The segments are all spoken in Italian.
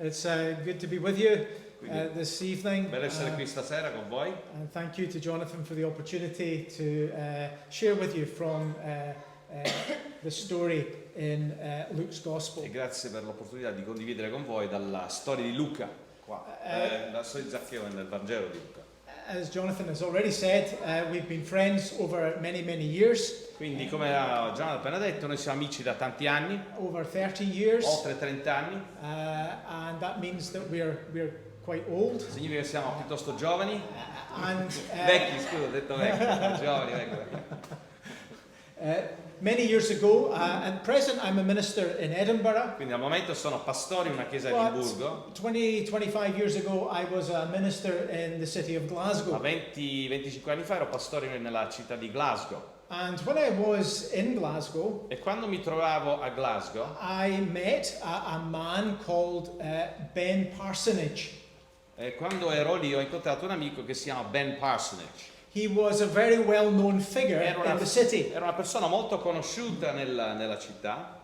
It's good to be with you this evening. Bello essere qui stasera con voi. And thank you to Jonathan for the opportunity to share with you from the story in Luke's Gospel. E grazie per l'opportunità di condividere con voi dalla storia di Luca, la storia di Zaccheo nel Vangelo di Luca. As Jonathan has already said, we've been friends over many years. Quindi, come Jonathan ha appena detto, noi siamo amici da tanti anni, Over 30 years. oltre 30 anni. And that means that we're quite old. Significa che siamo piuttosto giovani. Vecchi, scusa, ho detto vecchi, giovani, vecchi. Many years ago, at present I'm a minister in Edinburgh. Quindi al momento sono pastore in una chiesa a Edimburgo. 25 years ago I was a minister in the city of Glasgow. Ma 25 anni fa ero pastore nella città di Glasgow. And when I was in Glasgow, E quando mi trovavo a Glasgow, I met a man called Ben Parsonage. quando ero lì ho incontrato un amico che si chiama Ben Parsonage. He was a very well-known figure in the city. Era una persona molto conosciuta nella città.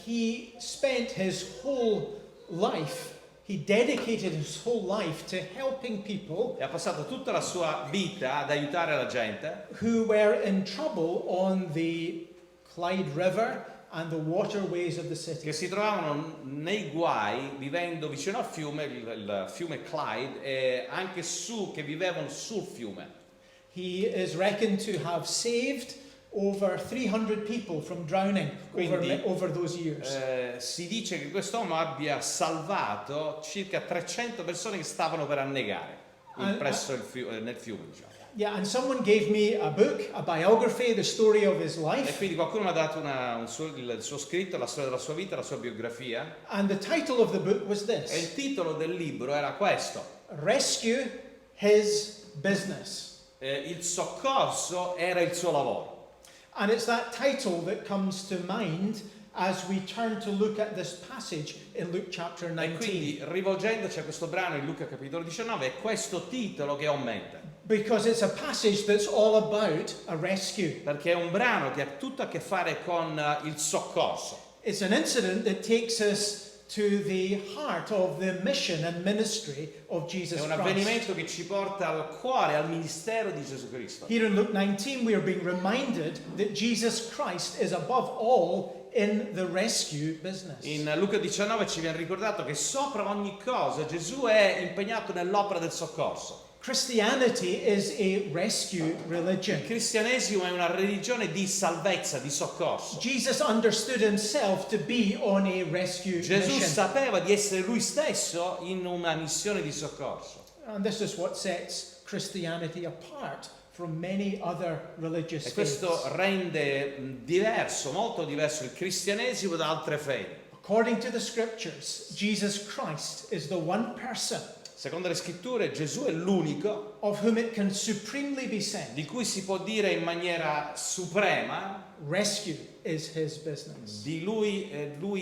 He spent his whole life, he dedicated his whole life to helping people E ha passato tutta la sua vita ad aiutare la gente who were in trouble on the Clyde River and the waterways of the city. che si trovavano nei guai vivendo vicino al fiume, il fiume Clyde, e anche che vivevano sul fiume. He is reckoned to have saved over 300 people from drowning over those years. Si dice che quest'uomo abbia salvato circa 300 persone che stavano per annegare nel fiume, diciamo. Yeah, and someone gave me a book, a biography, the story of his E life. quindi qualcuno mi ha dato il suo scritto, la storia della sua vita, la sua biografia. And the title of the book was E this: il titolo del libro era questo. Rescue His Business. Il soccorso era il suo lavoro. And it's that title that comes to mind as we turn to look at this passage in Luke chapter E 19. quindi rivolgendoci a questo brano in Luca capitolo 19 è questo titolo che ho in mente. Because it's a passage that's all about a rescue. Perché è un brano che ha tutto a che fare con il soccorso. It's an incident that takes us to the heart of the mission and ministry of Jesus È un Christ. avvenimento che ci porta al cuore, al ministero di Gesù Cristo. Here in Luke 19 we are being reminded that Jesus Christ is above all in the rescue business. In Luca 19 ci viene ricordato che sopra ogni cosa Gesù è impegnato nell'opera del soccorso. Christianity is a rescue religion. Il cristianesimo è una religione di salvezza, di soccorso. Jesus understood himself to be on a rescue Gesù mission. sapeva di essere lui stesso in una missione di soccorso. And this is what sets Christianity apart from many other religious E faiths. questo rende molto diverso il cristianesimo da altre fedi. According to the scriptures, Jesus Christ is the one person Secondo le scritture Gesù è l'unico of whom it can supremely be said, di cui si può dire in maniera suprema rescue is his business. di lui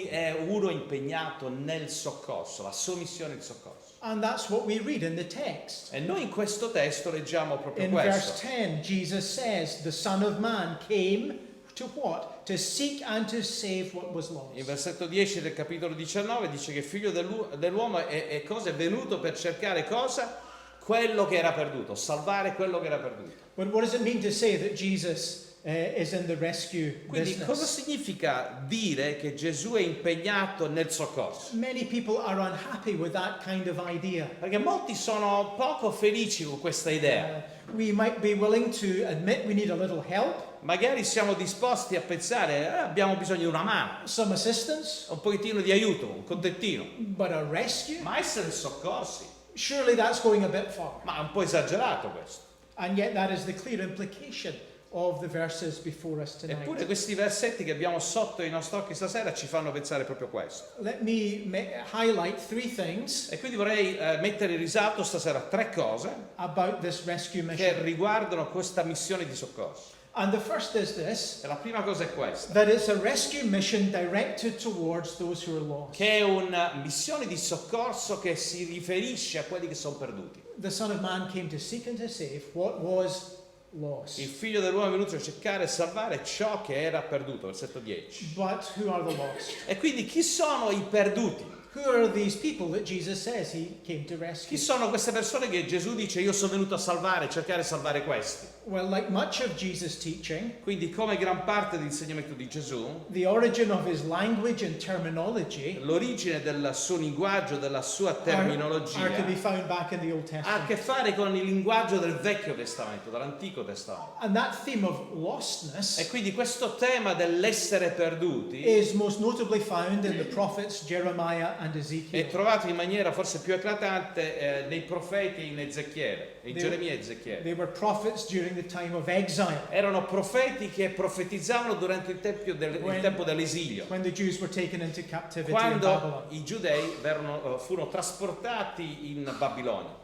è uno impegnato nel soccorso, la sua missione di soccorso. And that's what we read in the text. E noi in questo testo leggiamo proprio In questo. verse 10, Jesus says, the Son of Man came to what? To seek and to save what was lost. In versetto 10 del capitolo 19 dice che il figlio dell'uomo è venuto per cercare cosa? Quello che era perduto, salvare quello che era perduto. But what does it mean to say that Jesus is in the rescue Quindi cosa business? significa dire che Gesù è impegnato nel soccorso? Many people are unhappy with that kind of idea. Perché molti sono poco felici con questa idea. We might be willing to admit we need a little help, Magari siamo disposti a pensare abbiamo bisogno di una mano, some assistance, un pochettino di aiuto, un contentino. but a rescue? Ma essere soccorsi? Surely that's going a bit far. Ma è un po' esagerato questo. And yet that is the clear implication of the verses before us tonight. Eppure questi versetti che abbiamo sotto i nostri occhi stasera ci fanno pensare proprio questo. Let me highlight three things E quindi vorrei mettere in risalto stasera tre cose about this rescue che mission. riguardano questa missione di soccorso. And the first is this, E la prima cosa è questa, that it's a rescue mission directed towards those who are lost. che è una missione di soccorso che si riferisce a quelli che sono perduti. The Son of Man came to seek and to save what was lost. Il figlio dell'uomo è venuto a cercare e salvare ciò che era perduto, versetto 10. But who are the lost? E quindi chi sono i perduti? Who are these people that Jesus says he came to Chi rescue? sono queste persone che Gesù dice io sono venuto a salvare, cercare di salvare questi? Well, like much of Jesus' teaching, Quindi come gran parte dell'insegnamento di Gesù, the origin of his language and terminology l'origine del suo linguaggio, della sua are to terminologia be found back in the Old ha a Testament. che fare con il linguaggio del Vecchio Testamento, dell'Antico Testamento. And that theme of lostness E quindi questo tema dell'essere perduti is most notably found in the prophets Jeremiah and è Ezekiel. trovato in maniera forse più eclatante nei profeti in Ezechiele, in Geremia e Ezechiele. They were prophets during the time of exile, Erano profeti che profetizzavano durante il tempo dell'esilio, when the Jews were taken into captivity in quando Babylon. i giudei furono trasportati in Babilonia.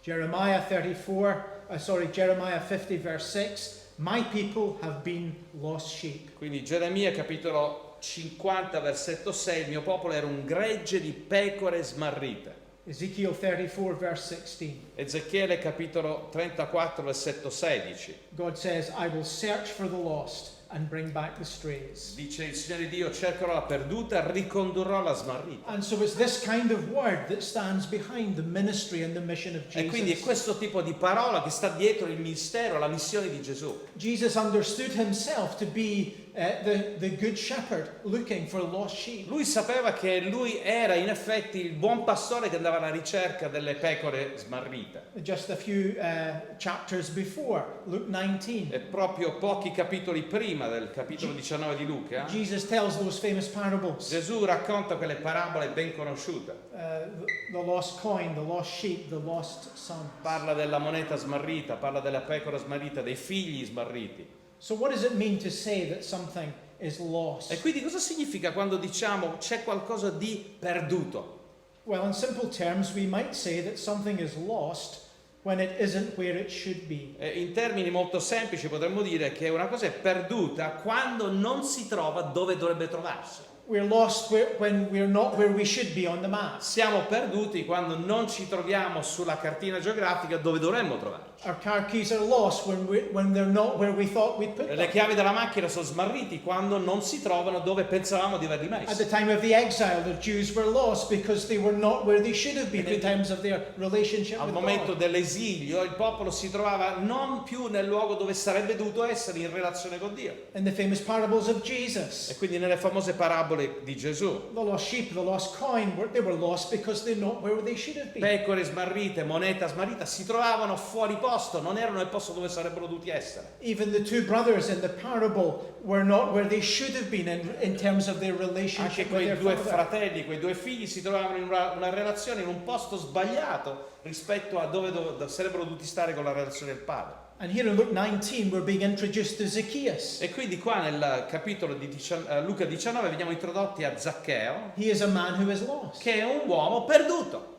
Jeremiah 50 verse 6, my people have been lost sheep. Quindi Geremia capitolo 50 versetto 6, il mio popolo era un gregge di pecore smarrite. Ezekiel 34 verse 16, Ezechiele capitolo 34 versetto 16. God says, I will search for the lost and bring back the strays. Dice il Signore Dio, cercherò la perduta, ricondurrò la smarrita. And so it's this kind of word that stands behind the ministry and the mission of E quindi è Jesus. questo tipo di parola che sta dietro il ministero, la missione di Gesù. Jesus understood himself to be the good shepherd looking for lost sheep. Lui sapeva che lui era in effetti il buon pastore che andava alla ricerca delle pecore smarrite. Just a few chapters before, Luke 19, E proprio pochi capitoli prima del capitolo 19 di Luca, Jesus tells those famous parables. Gesù racconta quelle parabole ben conosciute. The lost coin, the lost sheep, the lost son. Parla della moneta smarrita, parla della pecora smarrita, dei figli smarriti. So what does it mean to say that something is lost? E quindi cosa significa quando diciamo c'è qualcosa di perduto? Well, in simple terms, we might say that something is lost when it isn't where it should be. In termini molto semplici potremmo dire che una cosa è perduta quando non si trova dove dovrebbe trovarsi. We're lost when we're not where we should be on the map. Siamo perduti quando non ci troviamo sulla cartina geografica dove dovremmo trovarci. Our car keys are lost when they're not where we thought we'd put Le them. chiavi della macchina sono smarriti quando non si trovano dove pensavamo di averli At the messi. time of the exile, the Jews were lost because they were not where they should have been in terms of their relationship Al with momento God. dell'esilio il popolo si trovava non più nel luogo dove sarebbe dovuto essere in relazione con Dio. In the famous parables of Jesus, E quindi nelle famose parabole di Gesù, the lost sheep, the lost coin, they were lost because they're not where they should have been. pecore smarrite, moneta smarrita, si trovavano fuori posto, non erano nel posto dove sarebbero dovuti essere. Even the two brothers in the parable were not where they should have been in terms of their Anche relationship with quei their due father. fratelli, quei due figli si trovavano in una relazione, in un posto sbagliato rispetto a dove sarebbero dovuti stare con la relazione del padre. And here in Luke 19, we're being introduced to Zacchaeus. E quindi qua nel capitolo di Luca 19 veniamo introdotti a Zaccheo, He is a man who is lost. che è un uomo perduto.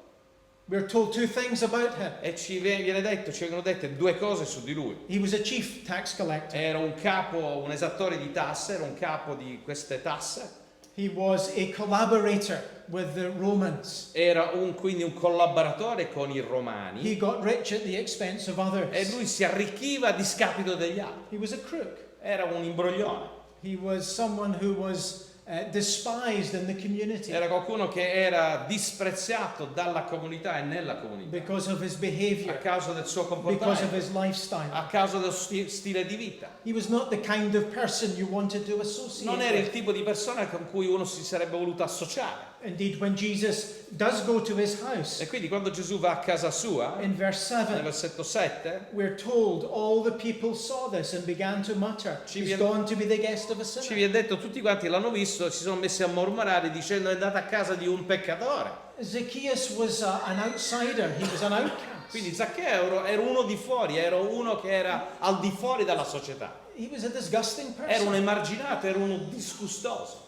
We're told two things about him. E ci vengono dette due cose su di lui. He was a chief tax collector. Era un capo, un esattore di tasse, era un capo di queste tasse. He was a collaborator with the Romans. Era quindi un collaboratore con i He romani got rich at the expense of others. e lui si arricchiva a discapito degli altri. He was a crook. Era un imbroglione. He was someone who was despised in the community Era qualcuno che era disprezzato dalla comunità e nella comunità because of his a behavior, causa del suo because of comportamento, his lifestyle. a causa del suo stile di vita. He was not the kind of person you wanted to associate Non era il with. tipo di persona con cui uno si sarebbe voluto associare. Indeed, when Jesus does go to his house, E quindi quando Gesù va a casa sua, in verse nel 7, versetto 7, we're told all the people saw this and began to mutter, Ci he's viene- gone to be the guest of a ci sinner. viene detto, tutti quanti l'hanno visto e si sono messi a mormorare dicendo è andato a casa di un peccatore. Zacchaeus was an outsider, he was an outcast. Quindi Zaccheo era uno di fuori, era uno che era al di fuori dalla società. He was a disgusting Era un person. emarginato, era uno disgustoso.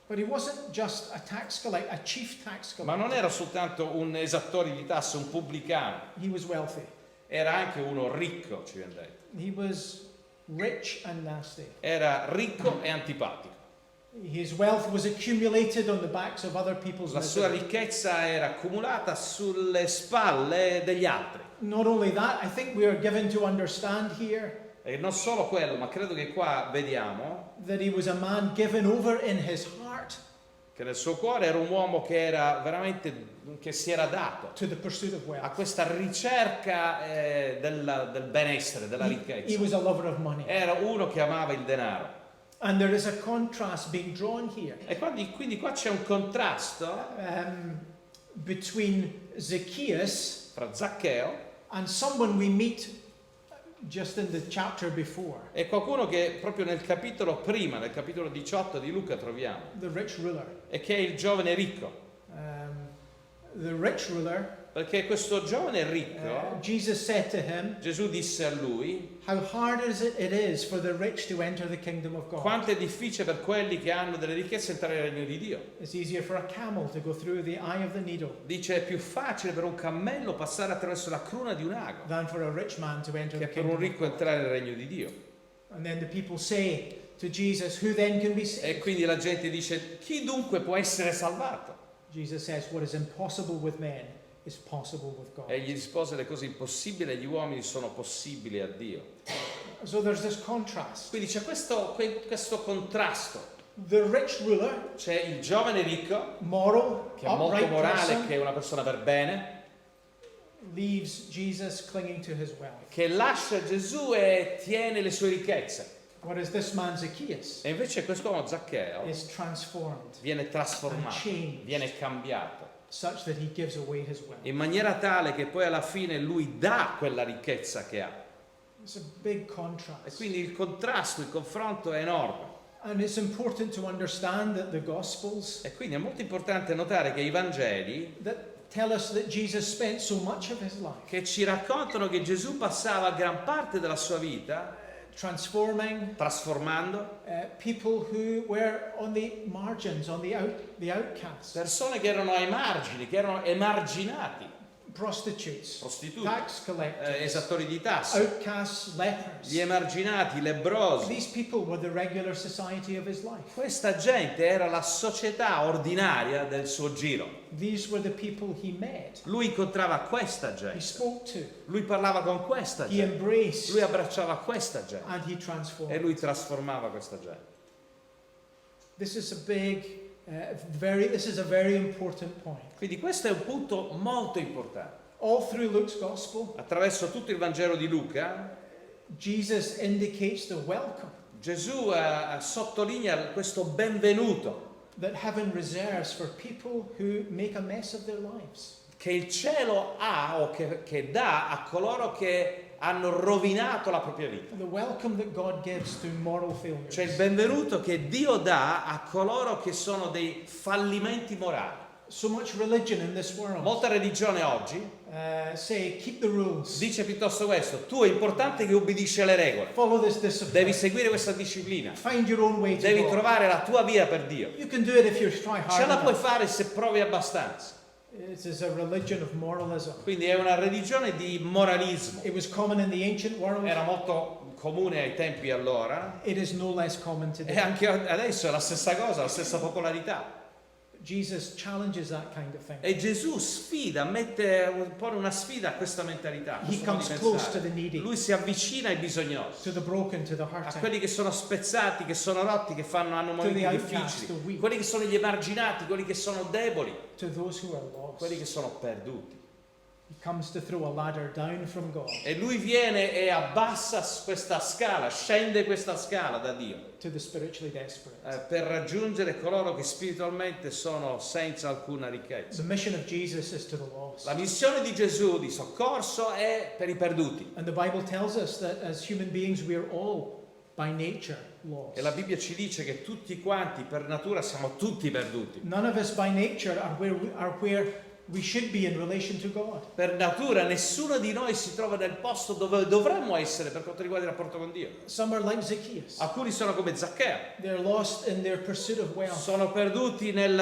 But he wasn't just a tax collector, a chief tax Ma non collector. era soltanto un esattore di tasse, un pubblicano, He was wealthy. era anche uno ricco, ci viene detto. He was rich and nasty. Era ricco e antipatico. His wealth was accumulated on the backs of other people's La sua misery. ricchezza era accumulata sulle spalle degli altri. Not only that, I think we are given to understand here E non solo quello, ma credo che qua vediamo that he was a man given over in his heart che nel suo cuore era un uomo che era veramente, che si era dato to the pursuit of a wealth. questa ricerca del benessere, della He ricchezza. was a lover of money. Era uno che amava il denaro. And there is a contrast being drawn here E quindi qua c'è un contrasto between Zacchaeus fra Zaccheo and someone we meet just in the chapter before, e qualcuno che proprio nel capitolo prima, nel capitolo 18 di Luca troviamo, the rich ruler. e che è il giovane ricco. The rich ruler, Perché questo giovane ricco, Jesus said to him, Gesù disse a lui, how hard it is for the rich to enter the kingdom of God. quanto è difficile per quelli che hanno delle ricchezze entrare nel regno di Dio. It's easier for a camel to go through the eye of the needle Dice, è più facile per un cammello passare attraverso la cruna di un ago than for a rich man to enter che the per kingdom un of ricco God. entrare nel regno di Dio. And then the people say to Jesus, who then can be E saved? quindi la gente dice, chi dunque può essere salvato? Jesus says, what is impossible with men is possible with God. E gli rispose, le cose impossibili agli uomini sono possibili a Dio. So there's this contrast. Quindi c'è questo contrasto. The rich ruler, C'è il giovane ricco, moral, che è molto upright morale, person, che è una persona per bene, leaves Jesus clinging to his wealth. che lascia Gesù e tiene le sue ricchezze. What is this man Zacchaeus? E invece quest'uomo Zaccheo Is transformed viene and trasformato, changed viene cambiato, such that he gives away his wealth. in maniera tale che poi alla fine lui dà quella ricchezza che ha. It's a big E contrast. quindi il contrasto, il confronto è enorme. And it's important to understand that the Gospels E quindi è molto importante notare che i Vangeli, that tell us that Jesus spent so much of his life che ci raccontano che Gesù passava gran parte della sua vita transforming trasformando people who were on the margins, on the outcasts, persone che erano ai margini, che erano emarginati, prostitutes, prostituti, tax collectors, esattori di tasse, outcasts, lepers. gli emarginati, i lebbrosi. These people were the regular society of his life. Questa gente era la società ordinaria del suo giro. These were the people he met, Lui incontrava questa he gente, spoke to, lui parlava con questa he gente, embraced, lui abbracciava questa gente and he e transformed. lui trasformava questa gente. This is a big, this is a very important point. Quindi questo è un punto molto importante. All through Luke's Gospel, Attraverso tutto il Vangelo di Luca, Jesus indicates the welcome Gesù sottolinea questo benvenuto that heaven reserves for people who make a mess of their lives. che il cielo ha o che dà a coloro che hanno rovinato la propria vita. The welcome that God gives to moral failures. Cioè il benvenuto che Dio dà a coloro che sono dei fallimenti morali. So much religion in this world Molta religione oggi say keep the rules, dice piuttosto questo: tu è importante che ubbidisci alle regole, follow this discipline, devi seguire questa disciplina, find your own way to devi God. trovare la tua via per Dio. You can do it if you try Ce hard la puoi enough. fare se provi abbastanza. It is a religion of moralism. Quindi è una religione di moralismo. It was common in the ancient world. Era molto comune ai tempi allora It is no less common e today. anche adesso è la stessa cosa, la stessa popolarità. Jesus challenges that kind of thing. E Gesù pone una sfida a questa mentalità. a He questo modo comes di close pensare. to the needy, Lui si avvicina ai bisognosi, to the broken, to the a hurting, quelli che sono spezzati, che sono rotti, che hanno to momenti the outcast, difficili, the weak, quelli che sono gli emarginati, quelli che sono deboli, to those who are lost. quelli che sono perduti. He comes to throw a ladder down from God E lui viene e abbassa questa scala, scende questa scala da Dio to the spiritually desperate. per raggiungere coloro che spiritualmente sono senza alcuna ricchezza. The mission of Jesus is to the lost. La missione di Gesù di soccorso è per i perduti. And the Bible tells us that as human beings we are all by nature lost. E la Bibbia ci dice che tutti quanti per natura siamo tutti perduti. None of us by nature are where we should be in relation to God. Per natura nessuno di noi si trova nel posto dove dovremmo essere per quanto riguarda il rapporto con Dio. Some are like Zacchaeus. Alcuni sono come Zaccheo, They're lost in their pursuit of wealth. sono perduti nel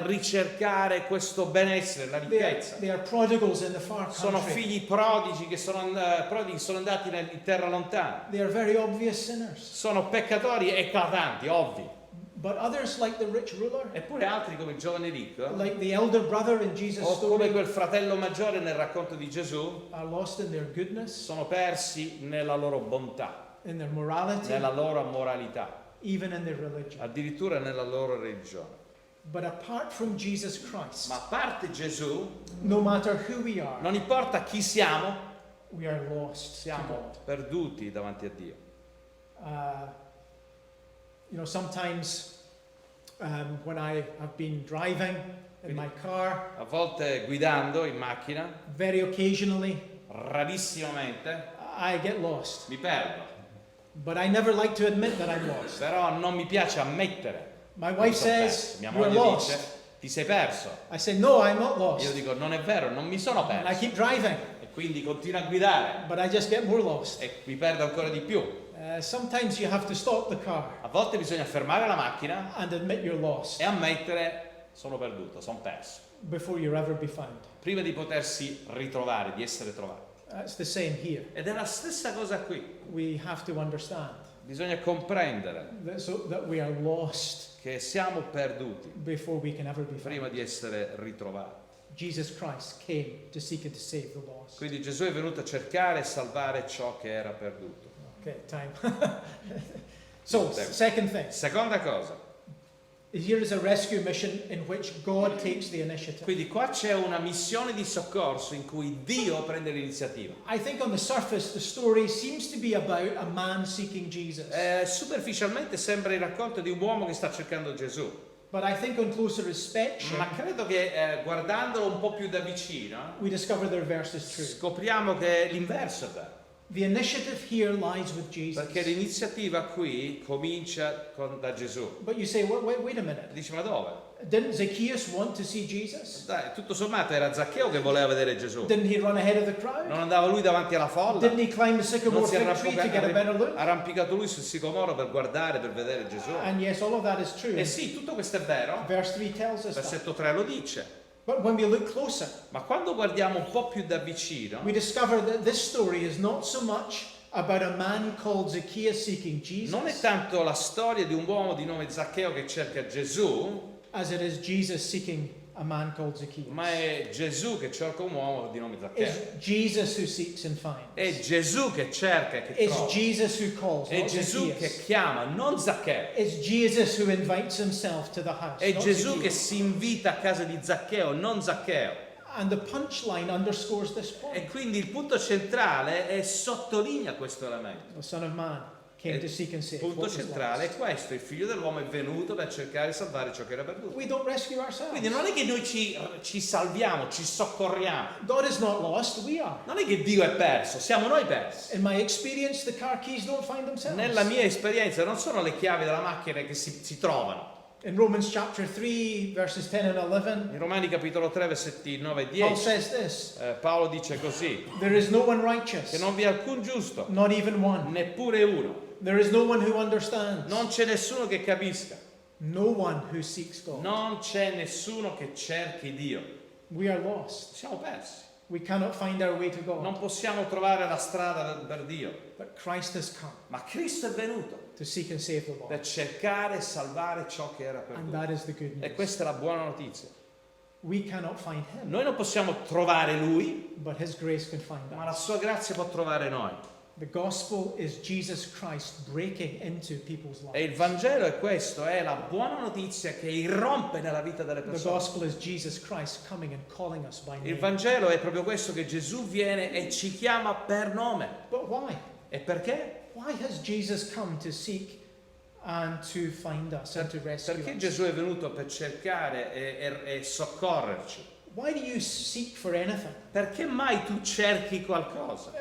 ricercare questo benessere, la ricchezza. They are prodigals in the far Sono country. figli prodigi che sono andati in terra lontana. They are very obvious sinners. Sono peccatori eclatanti, ovvi. But others, like the rich ruler, Eppure altri come il giovane ricco, like the elder brother in Jesus' o come story, quel fratello maggiore nel racconto di Gesù, are lost in their goodness, sono persi nella loro bontà, in their morality, nella loro moralità, even in their religion. addirittura nella loro religione. But apart from Jesus Christ, Ma a parte Gesù, no matter who we are, non importa chi siamo, we are lost to siamo God. perduti davanti a Dio. Sometimes when I have been driving in my car, A volte guidando in macchina, very occasionally, rarissimamente, I get lost. mi perdo. But I never like to admit that I'm lost. Però non mi piace ammettere. My che wife mi sono says, perso. Mia "You are moglie dice, lost." ti sei perso. I say, "No, I'm not Io lost." dico, non è vero, non mi sono And I perso. keep driving, E quindi continuo a guidare but I just get more lost. e mi perdo ancora di più. Sometimes you have to stop the car A volte bisogna fermare la macchina and admit you're lost e ammettere, sono perduto, sono perso. before you'll ever be found. Prima di potersi ritrovare, di essere trovati. It's the same here. Ed è la stessa cosa qui. We have to understand Bisogna comprendere that we are lost che siamo perduti before we can ever be prima found. di essere ritrovati. Jesus Christ came to seek and to save the lost. Quindi Gesù è venuto a cercare e salvare ciò che era perduto. Okay, time. So, second thing. Seconda cosa, Here is a rescue mission in which God takes the initiative. quindi qua c'è una missione di soccorso in cui Dio prende l'iniziativa. I think on the surface the story seems to be about a man seeking Jesus. Superficialmente sembra il racconto di un uomo che sta cercando Gesù, But I think on closer inspection ma credo che guardandolo un po' più da vicino we discover the reverse is true. scopriamo che l'inverso è vero. The initiative here lies with Jesus. Perché l'iniziativa qui comincia da Gesù. But you say, wait a minute. Dici, ma dove? Didn't Zacchaeus want to see Jesus? Dai, tutto sommato era Zaccheo che voleva vedere Gesù. Didn't he run ahead of the crowd? Non andava lui davanti alla folla? Didn't he climb the sycamore Non si fig tree to get a better look? arrampicato lui sul sicomoro per guardare, per vedere Gesù? And yes, all of that is true. E sì, tutto questo è vero. Verse 3 tells us that. Versetto 3 lo dice. But when we look closer, Ma quando guardiamo un po' più da vicino, we discover that this story is not so much about a man called Zacchaeus seeking Jesus non è tanto la storia di un uomo di nome Zaccheo che cerca Gesù, as it is Jesus seeking a man called Zacchaeus. ma è Gesù che cerca un uomo di nome It's Zaccheo. Jesus who seeks and È finds. Gesù che cerca e che It's trova. Jesus who calls, È not Gesù Zacchaeus. che chiama, non Zaccheo. It's Jesus who invites himself to the house, È not Gesù che Zacchaeus. si invita a casa di Zaccheo, non Zaccheo. And the punchline underscores this E point. quindi il punto centrale sottolinea questo elemento. The Son of Man came to seek and Il save punto what was centrale lost. è questo: il figlio dell'uomo è venuto per cercare di salvare ciò che era perduto. We don't rescue ourselves. Quindi non è che noi ci salviamo, ci soccorriamo. God is not lost, we are. Non è che Dio è perso, siamo noi persi. In my experience, the car keys don't find themselves. Nella mia esperienza non sono le chiavi della macchina che si trovano. In Romans chapter 3, verses 10 and 11, In Romani capitolo 3 versetti 9 e Paul 10 says this: Paolo dice così: There is no one che righteous, non vi è alcun giusto, not even one. neppure uno. There is no one who understands, Non c'è nessuno che capisca. no one who seeks God. Non c'è nessuno che cerchi Dio. We are lost. Siamo persi. We cannot find our way to God. Non possiamo trovare la strada per Dio. But Christ has come Ma Cristo è venuto to seek and save the per lost. cercare e salvare ciò che era And perduto. that is the good E news. questa è la buona notizia. We cannot find him, Noi non possiamo trovare Lui, but his grace can find ma la us. sua grazia può trovare noi. The gospel is Jesus Christ breaking into people's E il lives. Vangelo è questo, è la buona notizia che irrompe nella vita delle The persone. gospel is Jesus Christ coming and calling us by Il name. Vangelo è proprio questo, che Gesù viene e ci chiama per nome. But why? E perché? Why has Jesus come to seek and to find us and to rescue Perché us? Gesù è venuto per cercare e soccorrerci. Why do you seek for anything? Perché mai tu cerchi qualcosa?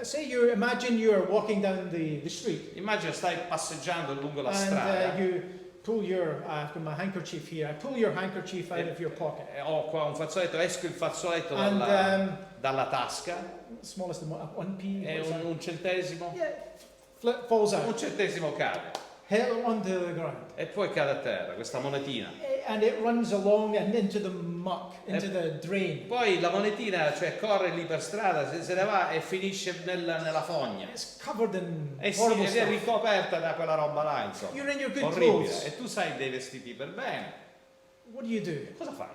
Imagine you are walking down the street Immagina stai passeggiando lungo la and strada you pull your, I've got my handkerchief here, I pull your handkerchief out of your pocket. e ho qua un fazzoletto, esco il fazzoletto And dalla tasca, smallest amount, 1p, e what is that? un centesimo, Yeah, falls un out, centesimo cade held onto the ground. e poi cade a terra questa monetina. And it runs along and into the muck, into the drain. Poi la monetina, cioè, corre lì per strada, se ne va e finisce nella fogna. It's covered in E horrible è stuff. ricoperta da quella roba là, insomma. You're in your good Orribile. clothes. E tu sai dei vestiti per bene. What do? Cosa fai?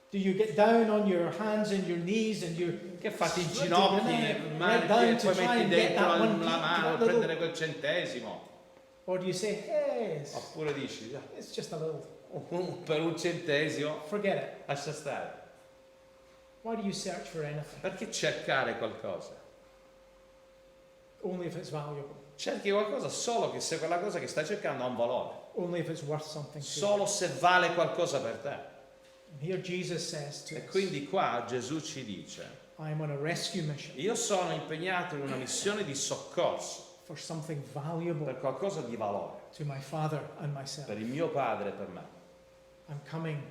Do you get down on your hands and your knees and you Che fatti i Slip ginocchi, it e right down e to poi try metti and get dentro that la one mano that per little- prendere quel centesimo? Or do you say, hey, Oppure dici, it's just a little per un centesimo, forget it. lascia stare. Why do you search for anything? Perché cercare qualcosa? Only if it's valuable. Cerchi qualcosa solo che se quella cosa che stai cercando ha un valore, Only if it's worth something to you. solo se vale qualcosa per te. And here Jesus says to E us, quindi qua Gesù ci dice: I am on a rescue mission io sono impegnato in una missione di soccorso for something valuable per qualcosa di valore, to my Father and myself. per il mio padre e per me. I'm coming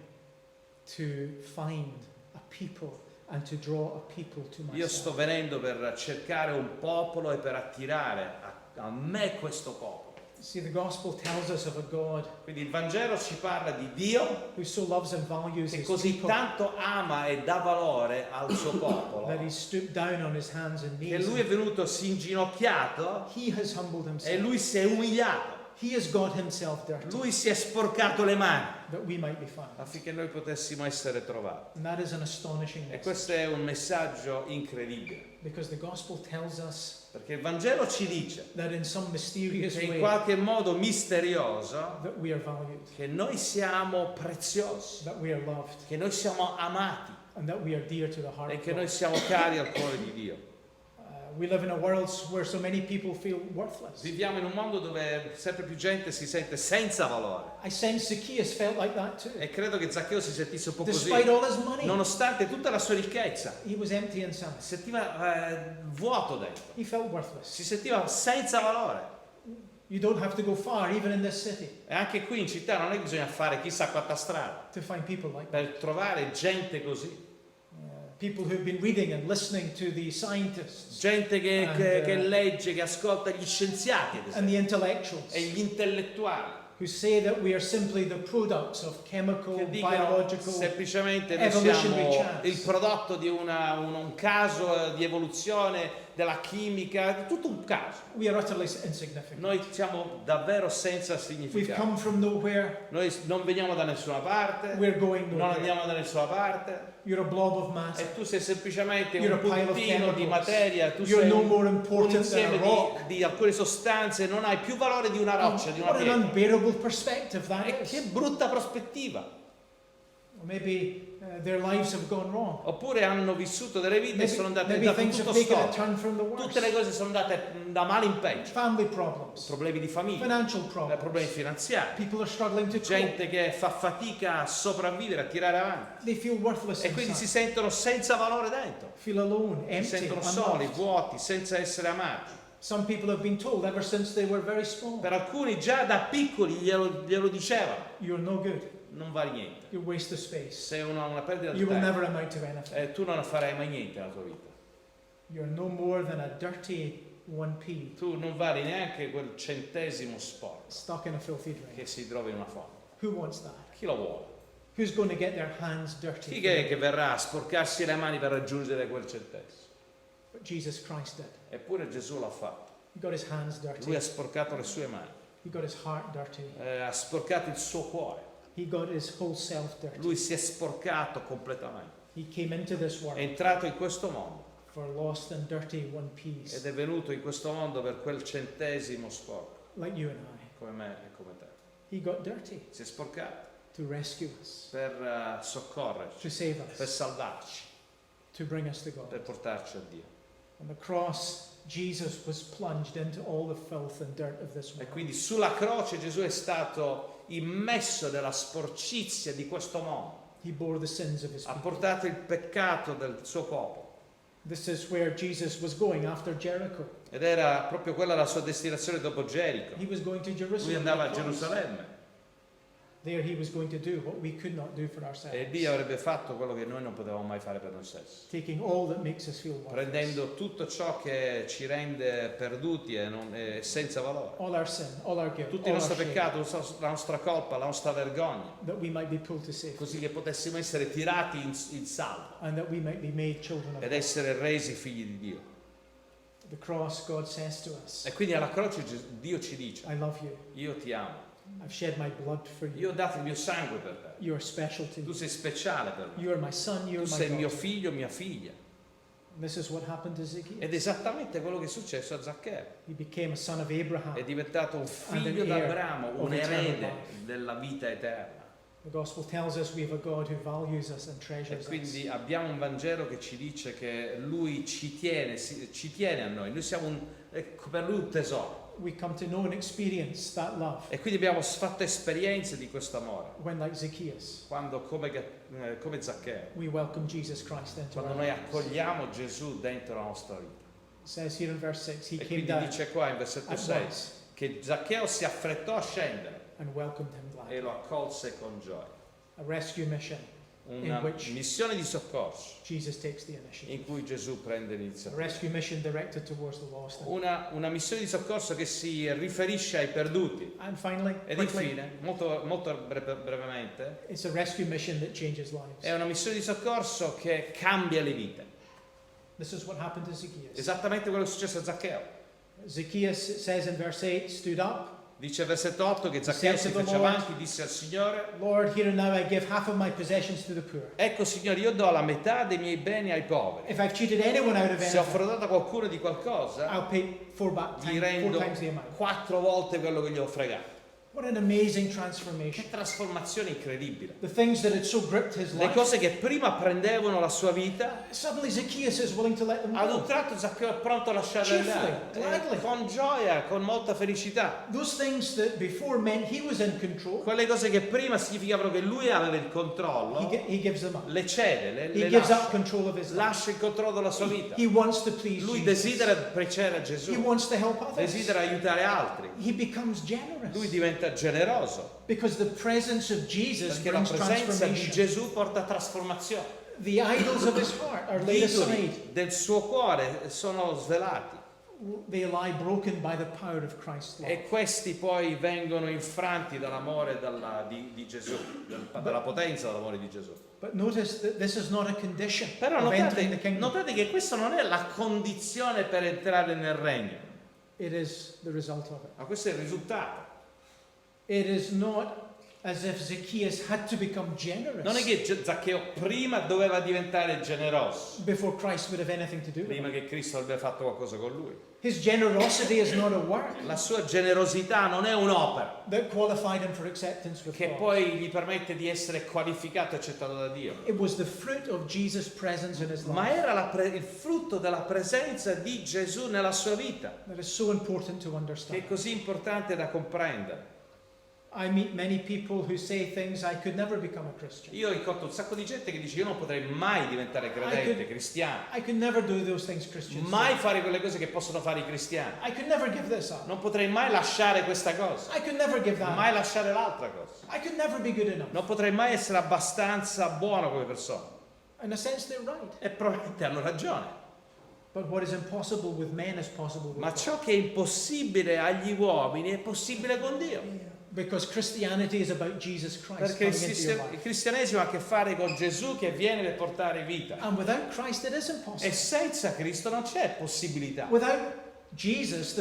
to find a people and to draw a people to Io sto myself. venendo per cercare un popolo e per attirare a me questo popolo. See, the gospel tells us of a God Quindi il Vangelo ci parla di Dio who so loves and values che his così people tanto ama e dà valore al suo popolo, that he stooped down on his hands and che knees. lui è venuto si inginocchiato He has humbled e himself. lui si è umiliato, He has got himself dirty lui si è sporcato le mani that we might be found. affinché noi potessimo essere trovati. And that is an astonishing E message, questo è un messaggio incredibile, because the gospel tells us perché il Vangelo ci dice that in some mysterious che in way qualche modo misterioso that we are valued, che noi siamo preziosi, that we are loved, che noi siamo amati and that we are dear to the heart e of che God. noi siamo cari al cuore di Dio. We live in a world where so many people feel worthless. Viviamo in un mondo dove sempre più gente si sente senza valore I sense Zacchaeus felt like that too. e credo che Zaccheo si sentisse un po' Despite così, all his money, nonostante tutta la sua ricchezza, he was empty inside. si sentiva vuoto dentro, He felt worthless. si sentiva senza valore. You don't have to go far, even in this city, E anche qui in città non è che bisogna fare chissà quanta strada to find people like that. per trovare gente così, People who've been reading and listening to the scientists gente che, And, che legge, che ascolta gli scienziati ad and the esempio, intellectuals e gli intellettuali who say that we are simply the products of chemical, che dicono biological. semplicemente noi evolutionary siamo chance. il prodotto di un caso di evoluzione della chimica, di tutto un caso. We are utterly insignificant. Noi siamo davvero senza We've significato. come from nowhere. Noi non veniamo da nessuna parte, We're going non nowhere. andiamo da nessuna parte, You're a blob of matter. e tu sei semplicemente You're un a pile of puntino di chemicals. materia, tu You're sei no more un important than a insieme rock. di alcune sostanze, non hai più valore di una roccia, di una What an pietra. unbearable perspective that E che is. brutta prospettiva. Or maybe their lives have gone wrong. Oppure hanno vissuto delle vite e sono andate Maybe da things tutto have taken a storto. turn from the Tutte le worst. cose sono andate da male in peggio. Family problems, Problemi di famiglia, financial problemi problems. finanziari, People are struggling to cope. gente che fa fatica a sopravvivere, a tirare avanti. They feel worthless E quindi si inside. sentono senza valore dentro. Feel alone, Si empty, sentono soli, unloved. vuoti, senza essere amati. Some people have been told ever since they were very small, Per alcuni già da piccoli glielo dicevano, you're no good. non vali niente. You waste of space. Sei una perdita di You will tempo never amount to anything. e tu non farai mai niente nella tua vita. You're no more than a dirty 1p Tu non vali neanche quel centesimo sporco stuck in a filthy drain. che si trova in una fonte. Who wants that? Chi lo vuole? Who's going to get their hands dirty? Chi è che verrà a sporcarsi le mani per raggiungere quel centesimo? But Jesus Christ did. Eppure Gesù l'ha fatto. He got his hands dirty. Lui ha sporcato le sue mani, He got his heart dirty. ha sporcato il suo cuore. He got his whole self dirty. Lui si è sporcato completamente. He came into this È world entrato in questo mondo for lost and dirty 1p's ed è venuto in questo mondo per quel centesimo sporco, like you and I. come me e come te. He got dirty Si è sporcato to rescue us, per soccorrerci, to save per us, salvarci, to bring us to God. per portarci a Dio. On the cross, Jesus was plunged into all the filth and dirt of this E world. quindi sulla croce Gesù è stato immesso nella sporcizia di questo mondo, He bore the sins of his ha people. portato il peccato del suo popolo. This is where Jesus was going after Jericho. Ed era proprio quella la sua destinazione dopo Gerico. He was going to Lui Jerusalem. andava a on the cross. Gerusalemme There he was going to do what we could not do for e ourselves. lì avrebbe fatto quello che noi non potevamo mai fare per noi stessi, Taking all that makes us feel worthless. prendendo tutto ciò che ci rende perduti e senza valore, All our sin, all our guilt, tutto il all our nostro shame, peccato, la nostra colpa, la nostra vergogna, that we might be pulled to safety così che potessimo essere tirati in salvo and that we might be made children of ed God. essere resi figli di Dio. The cross, God says to us, E quindi alla croce Dio ci dice: I love you. io ti amo, I've shed my blood for io you. ho dato il mio sangue per te, You are special to tu me. sei speciale per me, You are my son, you tu are my sei mio daughter. figlio, mia figlia. This is what happened to Zacchaeus. Ed è esattamente quello che è successo a Zaccheo. He became a son of Abraham. È diventato un figlio And an heir d'Abramo, of un eternal erede life. della vita eterna. The gospel tells us we have a God who values us and E treasures us. quindi abbiamo un Vangelo che ci dice che Lui ci tiene a noi. Noi siamo per Lui un tesoro. We come to know and experience that love E quindi abbiamo fatto esperienze di questo amore. when, like Zacchaeus, Quando, come Zaccheo, we welcome Jesus Christ into quando our noi lives. accogliamo Gesù dentro la nostra vita. It says here in verse 6, he E came quindi down dice qua in versetto at 6 once che Zaccheo si affrettò a scendere and welcomed him e gladly. lo accolse con gioia. A rescue mission Una in which missione di soccorso Jesus takes the initiative. in cui Gesù prende A l'iniziativa. rescue mission directed towards the lost. Una missione di soccorso che si riferisce ai perduti. And finally, Ed quickly, infine, molto brevemente, it's a rescue mission that changes lives. è una missione di soccorso che cambia le vite. This is what happened to Zacchaeus. Esattamente quello che è successo a Zaccheo. Zacchaeus, it says in verse 8, stood up. Dice versetto 8 che Zaccheo si fece avanti, disse al Signore: Lord, here and now I give half of my possessions to the poor. ecco Signore, io do la metà dei miei beni ai poveri. If I've cheated anyone out of Se ho anything, frodato qualcuno di qualcosa, I'll pay four gli times rendo the amount. 4 volte quello che gli ho fregato. What an amazing transformation. Che trasformazione incredibile. The things that had so gripped his Le life, cose che prima prendevano la sua vita, suddenly Zacchaeus is willing to let them ad un go. tratto Zaccheo è pronto a lasciarle andare. Gladly. Con gioia, con molta felicità. Those things that before meant he was in control, Quelle cose che prima significavano che lui aveva il controllo, he gives them up. le cede, He le gives up lascia. control of his life. Lascia il controllo della sua vita. He wants to please Lui Jesus. desidera piacere a He Gesù, wants to help others. desidera aiutare altri. He becomes generous. Lui diventa generoso Because the presence of Jesus perché la brings presenza di transformation. Gesù porta trasformazione. The idols of his heart are Gli laid aside. idoli del suo cuore sono svelati They lie broken by the power of Christ's love. e questi poi vengono infranti dall'amore di Gesù, dalla potenza dell'amore di Gesù. But notice that this is not a condition Però of entering the kingdom. notate che questa non è la condizione per entrare nel regno, It is the result of it. ma questo è il risultato. It is not as if Zacchaeus had to become generous Non è che Zaccheo prima doveva diventare generoso, before Christ would have anything to do with prima it. che Cristo avrebbe fatto qualcosa con lui. His generosity is not a work La sua generosità non è un'opera that qualified him for acceptance with che God. poi gli permette di essere qualificato e accettato da Dio, It was the fruit of Jesus' presence in his ma life era il frutto della presenza di Gesù nella sua vita, that is so important to che understand. è così importante da comprendere. I meet many people who say things I could never become a Christian. Io incontro un sacco di gente che dice: io non potrei mai diventare credente, cristiano, I could never do those things Christians mai do. fare quelle cose che possono fare i cristiani, I could never give this up. non potrei mai lasciare questa cosa, I could never give that mai up. lasciare l'altra cosa, I could never be good enough. non potrei mai essere abbastanza buono come persona. In a sense, they're right. E probabilmente hanno ragione, But what is impossible with men is possible with ma God. ciò che è impossibile agli uomini è possibile con Dio, Because Christianity is about Jesus Christ perché coming into your il life. cristianesimo ha a che fare con Gesù che viene per portare vita, And without Christ, it is e impossible. senza Cristo non c'è possibilità. Without Jesus,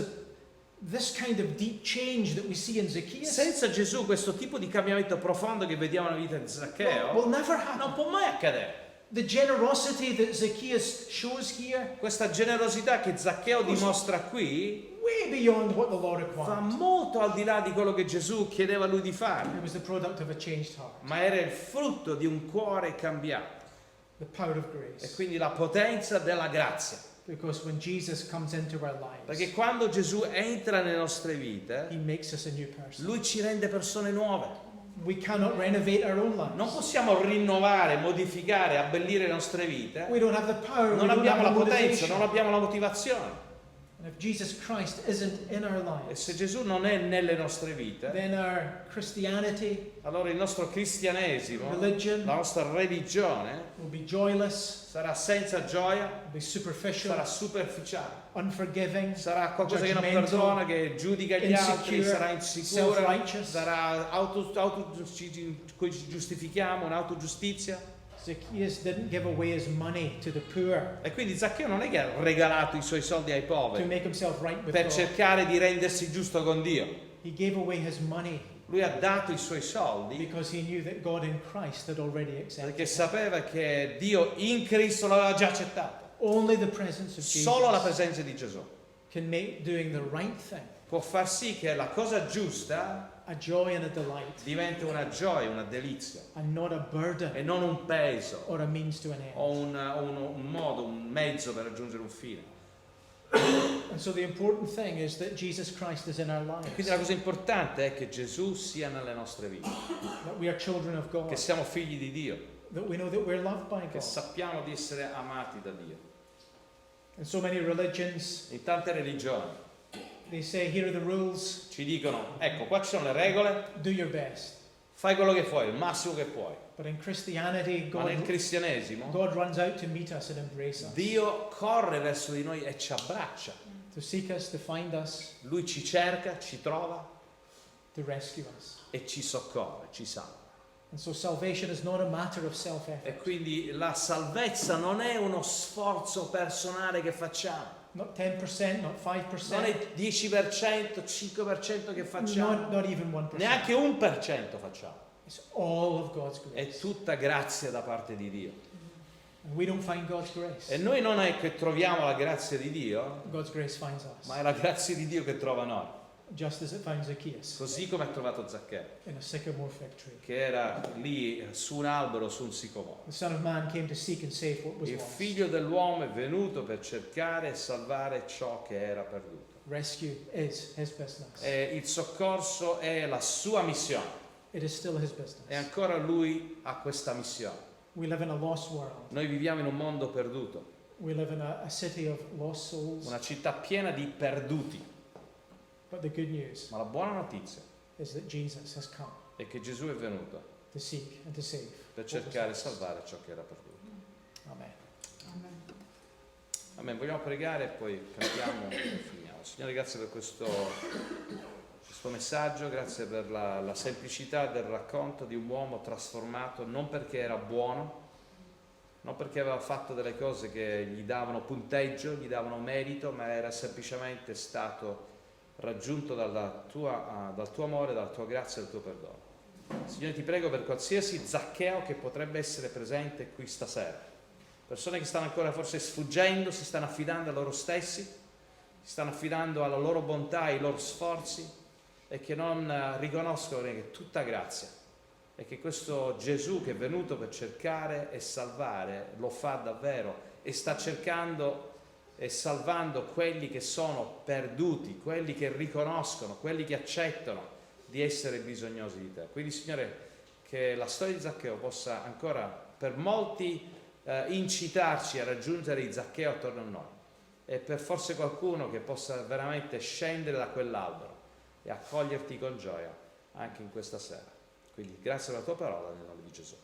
this kind of deep change that we see in Zacchaeus Senza Gesù questo tipo di cambiamento profondo che vediamo nella vita di will Zaccheo never happen. non può mai accadere. The generosity that Zacchaeus shows here, Questa generosità che Zaccheo dimostra qui way beyond what the law va required. molto al di là di quello che Gesù chiedeva a lui di fare, It was the product of a changed heart, ma era il frutto di un cuore cambiato, the power of e grace. quindi la potenza della grazia. Because when Jesus comes into our Perché lives, quando Gesù entra nelle nostre he vite, makes us a new person. lui ci rende persone nuove. We cannot renovate our own Non lives. possiamo rinnovare, modificare, abbellire le nostre vite. We don't have the power, we Non don't abbiamo have la the potenza, motivation. non abbiamo la motivazione. And if Jesus Christ isn't in our E lives, se Gesù non è nelle nostre vite, then our Christianity, allora il nostro cristianesimo, religion, la nostra religione will be joyless, sarà senza gioia, will be superficial, sarà superficiale, unforgiving, sarà qualcosa che non judgmental, perdona, che giudica gli altri, insecure, sarà insicura, self-righteous. sarà ci giustifichiamo, un'autogiustizia. Zacchaeus didn't give away his money to the poor E quindi Zaccheo non è che ha regalato i suoi soldi ai to poveri make himself right with per God. cercare di rendersi giusto con Dio. He gave away his money Lui ha dato i suoi soldi because he knew that God in Christ had already accepted perché him. sapeva che Dio in Cristo l'aveva già accettato. Only the presence of Solo la Jesus presenza di Gesù can make doing the right thing può far sì che la cosa giusta a joy and a delight, diventa una gioia, una delizia, and not a burden e non un peso or a means to an end. o un modo, un mezzo per raggiungere un fine. And so the important thing is that Jesus Christ is in our lives, Quindi la cosa importante è che Gesù sia nelle nostre vite, that we are children of God, che siamo figli di Dio, that we know that we're loved by che God. sappiamo di essere amati da Dio. In so many religions, In tante religioni they say, here are the rules, ci dicono, ecco, qua ci sono le regole, do your best. fai quello che puoi, il massimo che puoi. But in Christianity, Ma nel God cristianesimo runs out to meet us and embrace us, Dio corre verso di noi e ci abbraccia. to seek us, to find us, Lui ci cerca, ci trova to rescue us. e ci soccorre, ci salva. And so salvation is not a matter of E self-effort, quindi la salvezza non è uno sforzo personale che facciamo, not 10%, not non 5%, è 10%, 5% che facciamo, not even 1%. neanche 1% facciamo. It's all of God's È grace. tutta grazia da parte di Dio. And we don't find God's grace. E noi non è che troviamo la grazia di Dio, God's grace finds us, ma è la grazia di Dio che trova noi. just as it found Zacchaeus Così come ha trovato Zaccheo, in a sycamore fig tree. che era lì su un albero, su un sicomoro. The Son of Man came to seek and save what was Il lost. figlio dell'uomo è venuto per cercare e salvare ciò che era perduto. Rescue is his business. E il soccorso è la sua missione. It is still his E business. ancora lui ha questa missione. We live in a lost world. Noi viviamo in un mondo perduto, We live in a city of lost souls. una città piena di perduti. But the good news Ma la buona notizia is that Jesus has come è che Gesù è venuto to seek and to save. per cercare e salvare ciò che era perduto. Amen. Amen. Vogliamo pregare e poi cantiamo e finiamo. Signore, grazie per questo messaggio, grazie per la semplicità del racconto di un uomo trasformato, non perché era buono, non perché aveva fatto delle cose che gli davano punteggio, gli davano merito, ma era semplicemente stato raggiunto dal tuo amore, dalla tua grazia e dal tuo perdono. Signore, ti prego per qualsiasi Zaccheo che potrebbe essere presente qui stasera, persone che stanno ancora forse sfuggendo, si stanno affidando a loro stessi, si stanno affidando alla loro bontà, ai loro sforzi, e che non riconoscono che è tutta grazia e che questo Gesù che è venuto per cercare e salvare lo fa davvero e sta cercando e salvando quelli che sono perduti, quelli che riconoscono, quelli che accettano di essere bisognosi di te. Quindi, Signore, che la storia di Zaccheo possa ancora per molti incitarci a raggiungere il Zaccheo attorno a noi, e per forse qualcuno che possa veramente scendere da quell'albero e accoglierti con gioia anche in questa sera. Quindi grazie per la tua parola nel nome di Gesù.